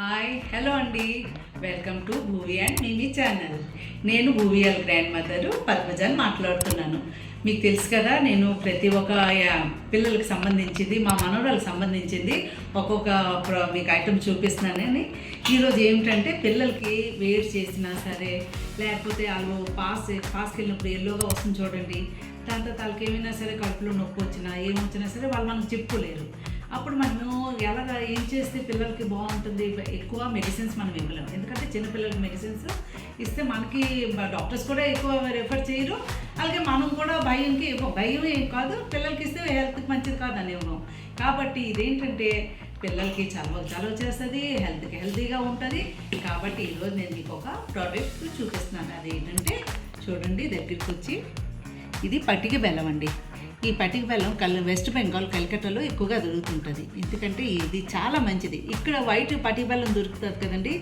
Hi hello అండి, welcome to Bhuvi and Mimi channel. నేను భూవియల్ grand mother పద్మజాని మాట్లాడుతున్నాను. మీకు తెలుసు కదా, నేను ప్రతి ఒక్క పిల్లలకు సంబంధించింది, మా మనవరాలకు సంబంధించింది ఒక్కొక్క మీకు ఐటమ్ చూపిస్తున్నానని. ఈరోజు ఏమిటంటే, పిల్లలకి వేడి చేసినా సరే, లేకపోతే వాళ్ళు పాస్కి వెళ్ళినప్పుడు ఎల్లోగా వస్తుంది చూడండి, దాంతో వాళ్ళకి ఏమైనా సరే కడుపులో నొప్పి వచ్చినా ఏమొచ్చినా సరే వాళ్ళు మనకు చెప్పుకోలేరు. అప్పుడు మనము ఎలాగ ఏం చేస్తే పిల్లలకి బాగుంటుంది, ఎక్కువ మెడిసిన్స్ మనం ఇవ్వలేము. ఎందుకంటే చిన్నపిల్లలకి మెడిసిన్స్ ఇస్తే మనకి డాక్టర్స్ కూడా ఎక్కువ రెఫర్ చేయరు, అలాగే మనం కూడా భయం ఏం కాదు, పిల్లలకి ఇస్తే హెల్త్కి మంచిది కాదు అని ఇవ్వడం. కాబట్టి ఇదేంటంటే పిల్లలకి చలవ చేస్తుంది, హెల్తీగా ఉంటుంది. కాబట్టి ఈరోజు నేను మీకు ఒక ప్రోడక్ట్ చూపిస్తున్నాను. అది ఏంటంటే చూడండి, దగ్గరికి వచ్చి ఇది పట్టిక బెల్లం అండి. ఈ పట్టిక బెల్లం వెస్ట్ బెంగాల్ కలకత్తాలో ఎక్కువగా దొరుకుతుంటుంది. ఎందుకంటే ఇది చాలా మంచిది. ఇక్కడ వైట్ పట్టిక బెల్లం దొరుకుతుంది కదండి,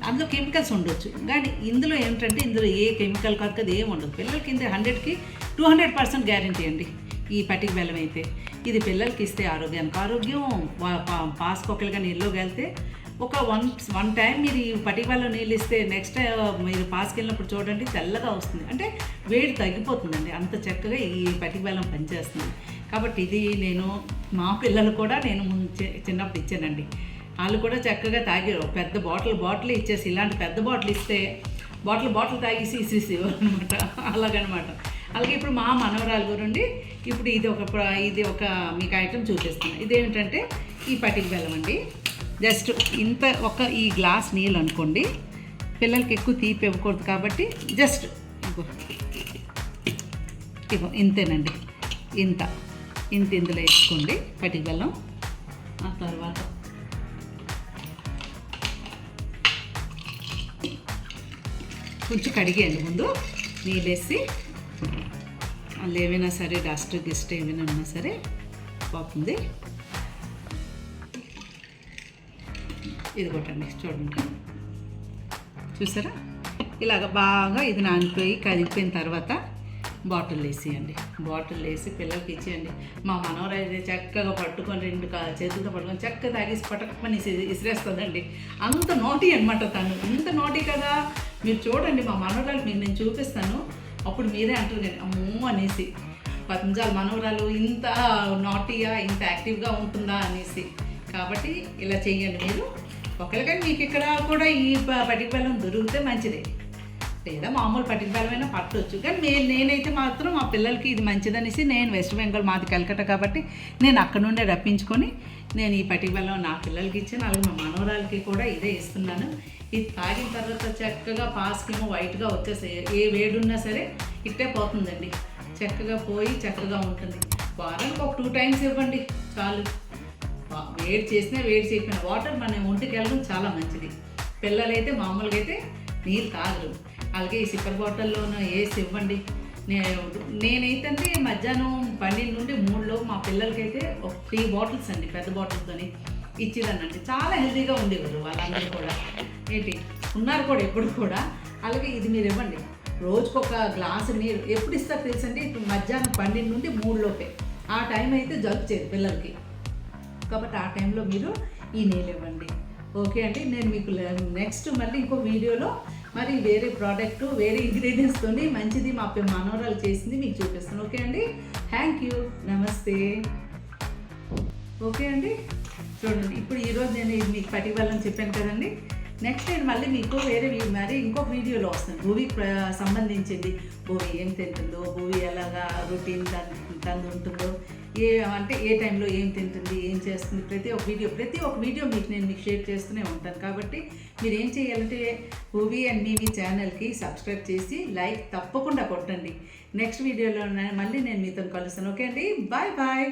అందులో కెమికల్స్ ఉండొచ్చు, కానీ ఇందులో ఏమిటంటే ఇందులో ఏ కెమికల్ కాదు కదా, ఏం ఉండదు. పిల్లలకి ఇంత 100కి 200% గ్యారంటీ అండి ఈ పట్టిక బెల్లం అయితే. ఇది పిల్లలకి ఇస్తే ఆరోగ్యానికి ఆరోగ్యం. పాస్కొకలుగా నీళ్ళలోకి వెళ్తే ఒక వన్ టైం మీరు ఈ పట్టిక బెల్లం నీళ్ళు ఇస్తే నెక్స్ట్ మీరు పాస్కి వెళ్ళినప్పుడు చూడండి తెల్లగా వస్తుంది, అంటే వేడి తగ్గిపోతుందండి. అంత చక్కగా ఈ పట్టిక బెల్లం పనిచేస్తుంది. కాబట్టి ఇది నేను మా పిల్లలు కూడా నేను చిన్నప్పుడు ఇచ్చానండి. వాళ్ళు కూడా చక్కగా తాగారు. పెద్ద బాటిల్ ఇచ్చేసి, ఇలాంటి పెద్ద బాటిల్ ఇస్తే బాటిల్ తాగేసి ఇసేసేవారనమాట, అలాగనమాట. అలాగే ఇప్పుడు మా మనవరాలు గురండి, ఇప్పుడు ఇది ఒక మీకు ఐటమ్ చూపిస్తున్నాను. ఇదేమిటంటే ఈ పట్టిక బెల్లం అండి. జస్ట్ ఈ గ్లాస్ నీళ్ళు అనుకోండి, పిల్లలకి ఎక్కువ తీపి ఇవ్వకూడదు కాబట్టి జస్ట్ ఇగో ఇంతేనండి, ఇంత ఇందులో వేసుకోండి పట్టిక బెల్లం. ఆ తర్వాత కొంచెం కడిగేయండి ముందు నీళ్ళు వేసి, వాళ్ళు ఏమైనా సరే గిస్ట్ ఏమైనా ఉన్నా సరే పోతుంది. ఇది కొట్టండి, చూడండి, చూసారా, ఇలాగ బాగా ఇది నానిపోయి కదిలిపోయిన తర్వాత బాటిల్ వేసేయండి. బాటిల్ వేసి పిల్లలకి ఇచ్చేయండి. మా మనవరు అయితే చక్కగా పట్టుకొని 2 చేతులతో పట్టుకొని చక్కగా తాగేసి పట్టకమని ఇసిరేస్తుందండి. అంత నోటీ అనమాట తను, ఇంత నోటీ కదా. మీరు చూడండి, మా మనవరాలు మీకు నేను చూపిస్తాను, అప్పుడు మీరే అంటారు కానీ అమ్మో అనేసి, పద్మజాల మనవరాలు ఇంత నాటీగా ఇంత యాక్టివ్గా ఉంటుందా అనేసి. కాబట్టి ఇలా చెయ్యండి మీరు. ఒకరికైనా మీకు ఇక్కడ కూడా ఈ పట్టిక బెల్లం దొరికితే మంచిదే, లేదా మామూలు పట్టిక బెల్లమైనా పట్టవచ్చు. కానీ నేనైతే మాత్రం మా పిల్లలకి ఇది మంచిదనేసి, నేను వెస్ట్ బెంగాల్, మాది కలకత్తా కాబట్టి నేను అక్కడ నుండే రప్పించుకొని నేను ఈ పట్టిక బెల్లం నా పిల్లలకి ఇచ్చాను. అలాగే మా మనవరాలకి కూడా ఇదే ఇస్తున్నాను. ఇది తాగిన తర్వాత చక్కగా పాస్కేమో వైట్గా వచ్చేసాయి. ఏ వేడున్నా సరే ఇట్టే పోతుందండి, చక్కగా పోయి చక్కగా ఉంటుంది. వారానికి ఒక 2 times ఇవ్వండి చాలు. వేడి చేయకపోయిన వాటర్ మన ఒంటికి వెళ్ళడం చాలా మంచిది. పిల్లలైతే మామూలుగా అయితే నీళ్ళు తాగరు, అలాగే ఈ సిప్పర్ బాటిల్లోనూ వేసి ఇవ్వండి. నేనైతే మధ్యాహ్నం 12 నుండి 3 మా పిల్లలకైతే ఒక 3 bottles అండి, పెద్ద బాటిల్తోని ఇచ్చేదానండి. చాలా హెల్తీగా ఉండేవారు వాళ్ళందరూ కూడా, ఉన్నారు కూడా ఎప్పుడు కూడా. అలాగే ఇది మీరు ఇవ్వండి, రోజుకొక గ్లాసు నీరు. ఎప్పుడు ఇస్తారు తెలుసండి, ఇప్పుడు మధ్యాహ్నం 12 నుండి 3 లోపే. ఆ టైం అయితే జలుబు చేయదు పిల్లలకి, కాబట్టి ఆ టైంలో మీరు ఈ నీళ్ళు ఇవ్వండి. ఓకే అండి, నేను మీకు నెక్స్ట్ మళ్ళీ ఇంకో వీడియోలో మరి వేరే ప్రోడక్ట్, వేరే ఇంగ్రీడియంట్స్తో మంచిది మా మనవరాలు చేసింది మీకు చూపిస్తాను. ఓకే అండి, థ్యాంక్ యూ, నమస్తే. ఓకే అండి, చూడండి, ఇప్పుడు ఈరోజు నేను మీకు పట్టిక బెల్లం చెప్పాను కదండి. నెక్స్ట్ నేను మళ్ళీ మీకు మరి ఇంకొక వీడియోలో వస్తాను, భూమికి సంబంధించింది. భూమి ఏం తింటుందో, భూమి ఎలాగా రొటీన్ తను ఉంటుందో, ఏ టైంలో ఏం తింటుంది, ఏం చేస్తుంది, ప్రతి ఒక్క వీడియో మీకు షేర్ చేస్తూనే ఉంటాను. కాబట్టి మీరు ఏం చేయాలంటే భూవి అండ్ మిమి ఛానల్కి సబ్స్క్రైబ్ చేసి లైక్ తప్పకుండా కొట్టండి. నెక్స్ట్ వీడియోలో మళ్ళీ నేను మీతో కలుస్తాను. ఓకే అండి, బాయ్.